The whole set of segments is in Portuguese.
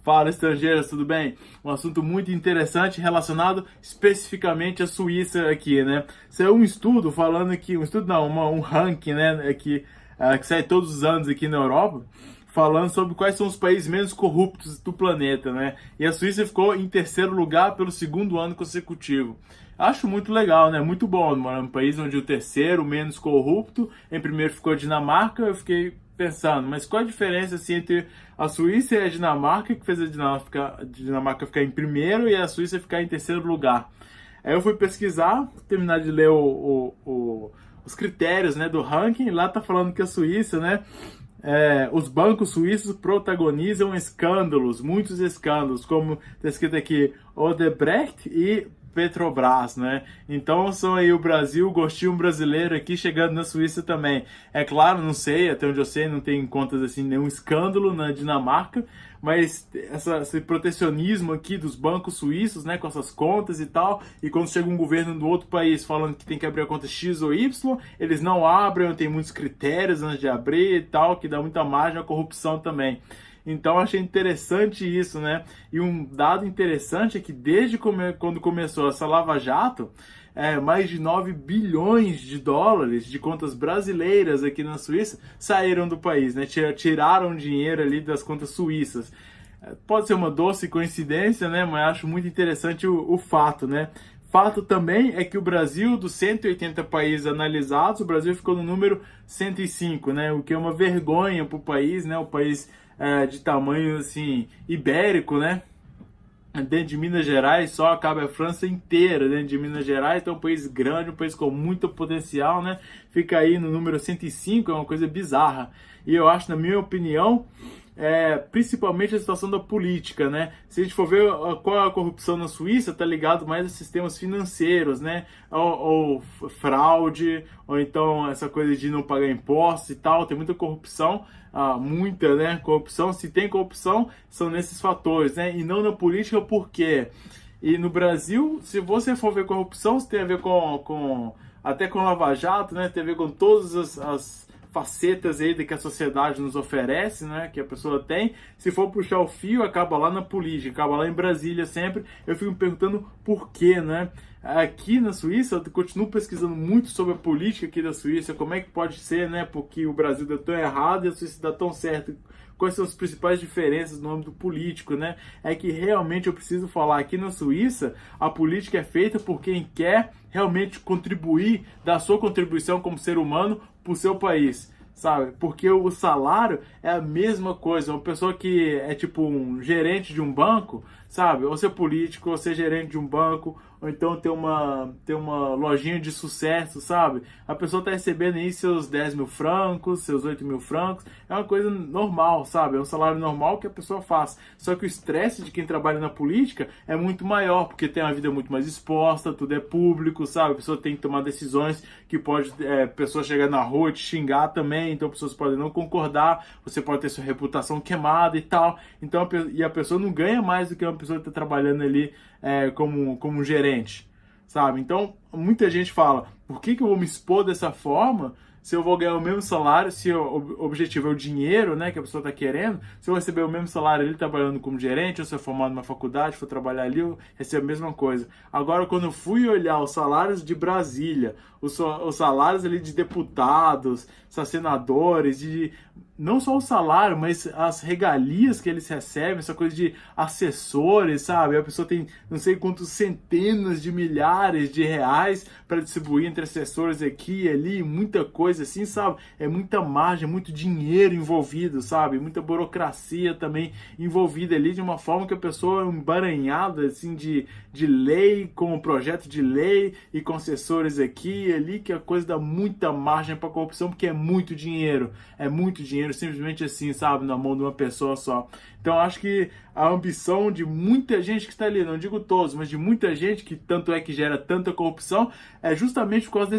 Fala, estrangeiros, tudo bem? Um assunto muito interessante relacionado especificamente à Suíça aqui, né? Saiu um estudo falando que, um estudo não, um ranking, né, que sai todos os anos aqui na Europa, falando sobre quais são os países menos corruptos do planeta, né? E a Suíça ficou em terceiro lugar pelo segundo ano consecutivo. Acho muito legal, né? Muito bom, mano. Um país onde o terceiro menos corrupto, em primeiro ficou a Dinamarca, eu fiquei pensando, mas qual a diferença assim, entre a Suíça e a Dinamarca, que fez a Dinamarca ficar em primeiro e a Suíça ficar em terceiro lugar? Aí eu fui pesquisar, terminar de ler os critérios, né, do ranking, e lá tá falando que a Suíça, né, os bancos suíços protagonizam escândalos, muitos escândalos, como está escrito aqui, Odebrecht e Petrobras, né? Então são aí o Brasil, o gostinho brasileiro aqui chegando na Suíça também. É claro, não sei, até onde eu sei, não tem em contas assim nenhum escândalo na Dinamarca, mas esse protecionismo aqui dos bancos suíços, né, com essas contas e tal, e quando chega um governo do outro país falando que tem que abrir a conta X ou Y, eles não abrem, tem muitos critérios antes de abrir e tal, que dá muita margem à corrupção também. Então achei interessante isso, né? E um dado interessante é que desde quando começou essa Lava Jato, mais de 9 bilhões de dólares de contas brasileiras aqui na Suíça saíram do país, né? Tiraram dinheiro ali das contas suíças. Pode ser uma doce coincidência, né? Mas acho muito interessante o fato, né? Fato também é que o Brasil, dos 180 países analisados, o Brasil ficou no número 105, né? O que é uma vergonha para o país, né? O país de tamanho assim ibérico, né? Dentro de Minas Gerais só acaba a França inteira dentro de Minas Gerais, então é um país grande, um país com muito potencial, né? Fica aí no número 105, é uma coisa bizarra. E eu acho, na minha opinião, principalmente a situação da política, né? Se a gente for ver qual é a corrupção na Suíça, tá ligado mais a sistemas financeiros, né? Ou fraude, ou então essa coisa de não pagar impostos e tal, tem muita corrupção, muita, né? Corrupção, se tem corrupção, são nesses fatores, né? E não na política, por quê? E no Brasil, se você for ver corrupção, isso tem a ver até com Lava Jato, né? Tem a ver com todas as facetas aí que a sociedade nos oferece, né, que a pessoa tem. Se for puxar o fio, acaba lá na política, acaba lá em Brasília sempre. Eu fico me perguntando por quê, né? Aqui na Suíça, eu continuo pesquisando muito sobre a política aqui da Suíça, como é que pode ser, né, porque o Brasil deu tão errado e a Suíça dá tão certo. Quais são as principais diferenças no âmbito político, né? É que realmente eu preciso falar, aqui na Suíça, a política é feita por quem quer realmente contribuir, dar sua contribuição como ser humano para o seu país, sabe? Porque o salário é a mesma coisa. Uma pessoa que é tipo um gerente de um banco, sabe? Ou ser político, ou ser gerente de um banco, ou então ter uma lojinha de sucesso, sabe? A pessoa tá recebendo aí seus 10 mil francos, seus 8 mil francos, é uma coisa normal, sabe? É um salário normal que a pessoa faz. Só que o estresse de quem trabalha na política é muito maior, porque tem uma vida muito mais exposta, tudo é público, sabe? A pessoa tem que tomar decisões que pode, pessoa chegar na rua e te xingar também, então pessoas podem não concordar, você pode ter sua reputação queimada e tal, então, e a pessoa não ganha mais do que uma pessoa que está trabalhando ali como um gerente, sabe? Então, muita gente fala, por que eu vou me expor dessa forma se eu vou ganhar o mesmo salário, se o objetivo é o dinheiro, né, que a pessoa está querendo, se eu receber o mesmo salário ali trabalhando como gerente, ou se eu formar numa faculdade, for trabalhar ali, eu recebo a mesma coisa. Agora, quando eu fui olhar os salários de Brasília, os salários ali de deputados, senadores, não só o salário, mas as regalias que eles recebem, essa coisa de assessores, sabe? A pessoa tem não sei quantos centenas de milhares de reais para distribuir entre assessores aqui e ali, muita coisa assim, sabe? É muita margem, muito dinheiro envolvido, sabe? Muita burocracia também envolvida ali, de uma forma que a pessoa é embaranhada assim, de lei, com um projeto de lei e com assessores aqui e ali, que a coisa dá muita margem para corrupção, porque é muito dinheiro simplesmente assim, sabe, na mão de uma pessoa só. Então acho que a ambição de muita gente que está ali, não digo todos, mas de muita gente, que tanto é que gera tanta corrupção, é justamente por causa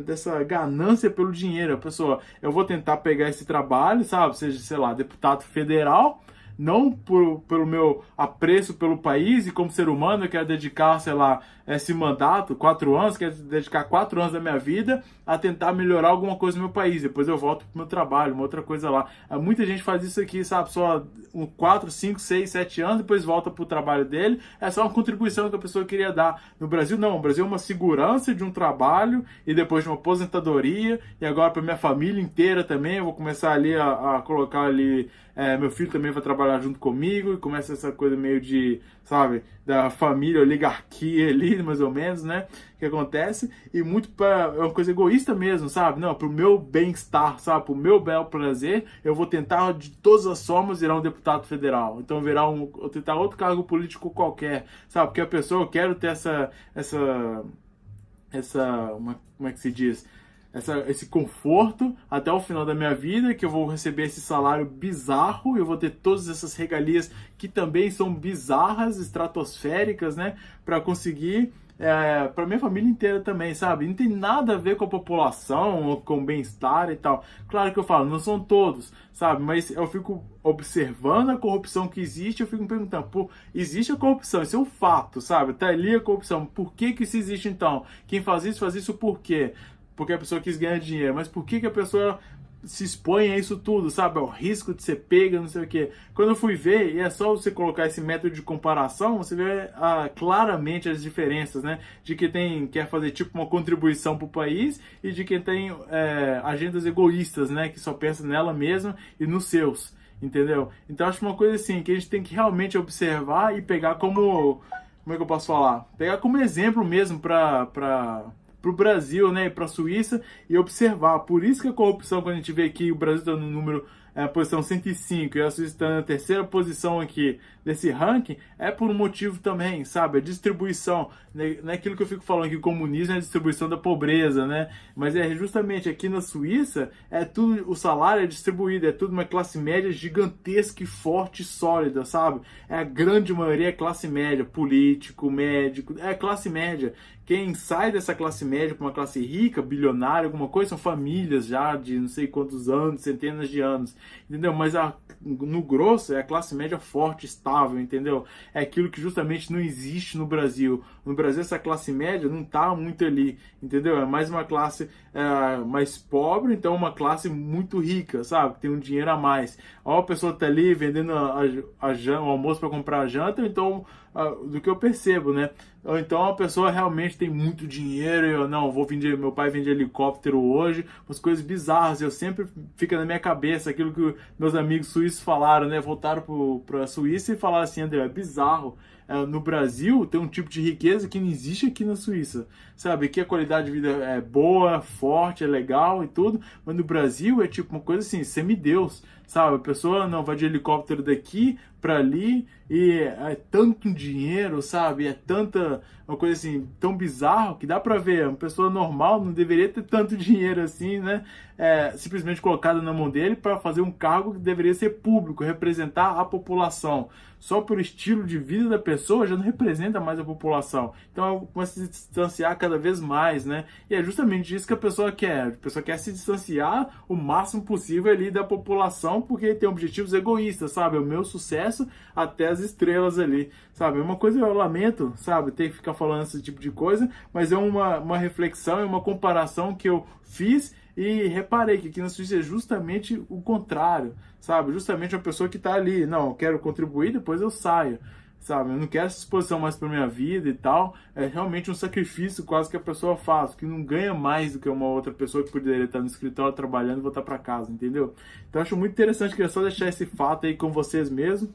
dessa ganância pelo dinheiro. A pessoa, eu vou tentar pegar esse trabalho, sabe, seja, sei lá, deputado federal, não pelo meu apreço pelo país e como ser humano, eu quero dedicar, sei lá, esse mandato, 4 anos, quero dedicar 4 anos da minha vida a tentar melhorar alguma coisa no meu país. Depois eu volto pro meu trabalho, uma outra coisa lá. Muita gente faz isso aqui, sabe? Só 4, 5, 6, 7 anos, depois volta pro trabalho dele. É só uma contribuição que a pessoa queria dar. No Brasil, não. O Brasil é uma segurança de um trabalho e depois de uma aposentadoria. E agora para minha família inteira também. Eu vou começar ali a colocar ali... meu filho também vai trabalhar junto comigo e começa essa coisa meio de, sabe, da família, oligarquia ali, mais ou menos, né? Que acontece, e muito é uma coisa egoísta mesmo, sabe? Não, pro meu bem-estar, sabe? Pro meu bel prazer, eu vou tentar de todas as formas virar um deputado federal. Então ou tentar outro cargo político qualquer, sabe? Porque a pessoa, eu quero ter como é que se diz? Esse conforto até o final da minha vida, que eu vou receber esse salário bizarro, eu vou ter todas essas regalias que também são bizarras, estratosféricas, né, para conseguir, para minha família inteira também, sabe? Não tem nada a ver com a população, ou com o bem-estar e tal. Claro que eu falo, não são todos, sabe? Mas eu fico observando a corrupção que existe, eu fico me perguntando, pô, existe a corrupção, isso é um fato, sabe? Tá ali a corrupção, por que isso existe então? Quem faz isso por quê? Porque a pessoa quis ganhar dinheiro, mas por que a pessoa se expõe a isso tudo, sabe? Ao risco de ser pega, não sei o quê. Quando eu fui ver, e é só você colocar esse método de comparação, você vê claramente as diferenças, né? De quem quer fazer tipo uma contribuição para o país e de quem tem agendas egoístas, né? Que só pensa nela mesma e nos seus, entendeu? Então acho uma coisa assim, que a gente tem que realmente observar e pegar como é que eu posso falar? Pegar como exemplo mesmo para o Brasil, né, e para a Suíça e observar. Por isso que a corrupção, quando a gente vê aqui o Brasil está no número posição 105 e a Suíça está na terceira posição aqui desse ranking, é por um motivo também, sabe? A distribuição, não é aquilo que eu fico falando que o comunismo é a distribuição da pobreza, né? Mas é justamente aqui na Suíça, o salário é distribuído, é tudo uma classe média gigantesca e forte e sólida, sabe? A grande maioria é classe média, político, médico, é classe média. Quem sai dessa classe média para uma classe rica, bilionária, alguma coisa, são famílias já de não sei quantos anos, centenas de anos, entendeu? Mas no grosso é a classe média forte, estável, entendeu? É aquilo que justamente não existe no Brasil. No Brasil essa classe média não tá muito ali, entendeu? É mais uma classe mais pobre, então uma classe muito rica, sabe? Tem um dinheiro a mais. Ó, a pessoa tá ali vendendo o almoço para comprar a janta, então do que eu percebo, né? Ou então a pessoa realmente tem muito dinheiro, meu pai vende helicóptero hoje, umas coisas bizarras, eu sempre fica na minha cabeça aquilo que meus amigos suíços falaram, né? Voltaram para a Suíça e falaram assim, André, é bizarro. No Brasil tem um tipo de riqueza que não existe aqui na Suíça, sabe? Aqui a qualidade de vida é boa, forte, é legal e tudo, mas no Brasil é tipo uma coisa assim, semideus, sabe? A pessoa não vai de helicóptero daqui para ali e é tanto dinheiro, sabe? É tanta uma coisa assim tão bizarro que dá para ver, uma pessoa normal não deveria ter tanto dinheiro assim, né? Simplesmente colocada na mão dele para fazer um cargo que deveria ser público, representar a população. Só por estilo de vida da pessoa já não representa mais a população. Então começa a se distanciar cada vez mais, né? E é justamente isso que a pessoa quer. A pessoa quer se distanciar o máximo possível ali da população porque tem objetivos egoístas, sabe? O meu sucesso até as estrelas ali, sabe? É uma coisa, eu lamento, sabe? Ter que ficar falando esse tipo de coisa, mas é uma reflexão, é uma comparação que eu fiz e reparei que aqui na Suíça é justamente o contrário, sabe? Justamente a pessoa que está ali, não, eu quero contribuir, depois eu saio, sabe? Eu não quero essa exposição mais para minha vida e tal. É realmente um sacrifício quase que a pessoa faz, que não ganha mais do que uma outra pessoa que poderia estar no escritório trabalhando e voltar para casa, entendeu? Então eu acho muito interessante, queria só deixar esse fato aí com vocês mesmo.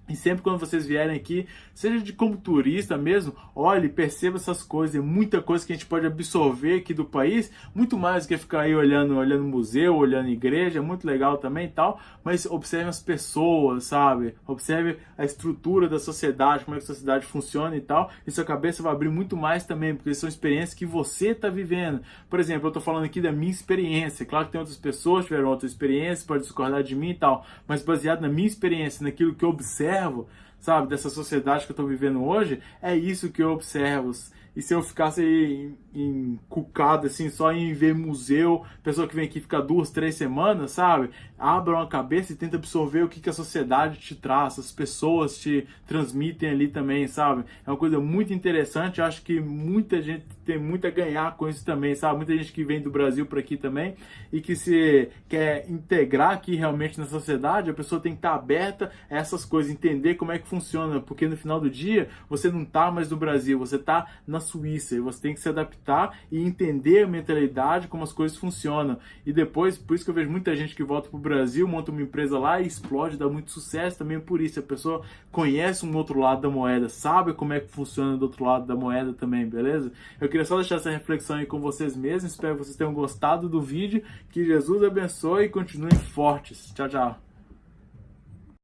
E sempre quando vocês vierem aqui, seja como turista mesmo, olhe, perceba essas coisas. É muita coisa que a gente pode absorver aqui do país, muito mais do que ficar aí olhando museu, olhando igreja, é muito legal também e tal, mas observe as pessoas, sabe? Observe a estrutura da sociedade, como é que a sociedade funciona e tal, e sua cabeça vai abrir muito mais também, porque são experiências que você está vivendo. Por exemplo, eu estou falando aqui da minha experiência, claro que tem outras pessoas que tiveram outras experiências, pode discordar de mim e tal, mas baseado na minha experiência, naquilo que eu observo, sabe, dessa sociedade que eu estou vivendo hoje, é isso que eu observo. E se eu ficasse encucado, assim, só em ver museu, pessoa que vem aqui fica 2, 3 semanas, sabe? Abram a cabeça e tenta absorver o que a sociedade te traz, as pessoas te transmitem ali também, sabe? É uma coisa muito interessante, eu acho que muita gente tem muito a ganhar com isso também, sabe? Muita gente que vem do Brasil para aqui também e que se quer integrar aqui realmente na sociedade, a pessoa tem que estar aberta a essas coisas, entender como é que funciona, porque no final do dia você não tá mais no Brasil, você tá na Suíça e você tem que se adaptar e entender a mentalidade, como as coisas funcionam. E depois, por isso que eu vejo muita gente que volta pro Brasil, monta uma empresa lá e explode, dá muito sucesso também por isso. A pessoa conhece um outro lado da moeda, sabe como é que funciona do outro lado da moeda também, beleza? Eu queria só deixar essa reflexão aí com vocês mesmos, espero que vocês tenham gostado do vídeo, que Jesus abençoe e continuem fortes. Tchau, tchau.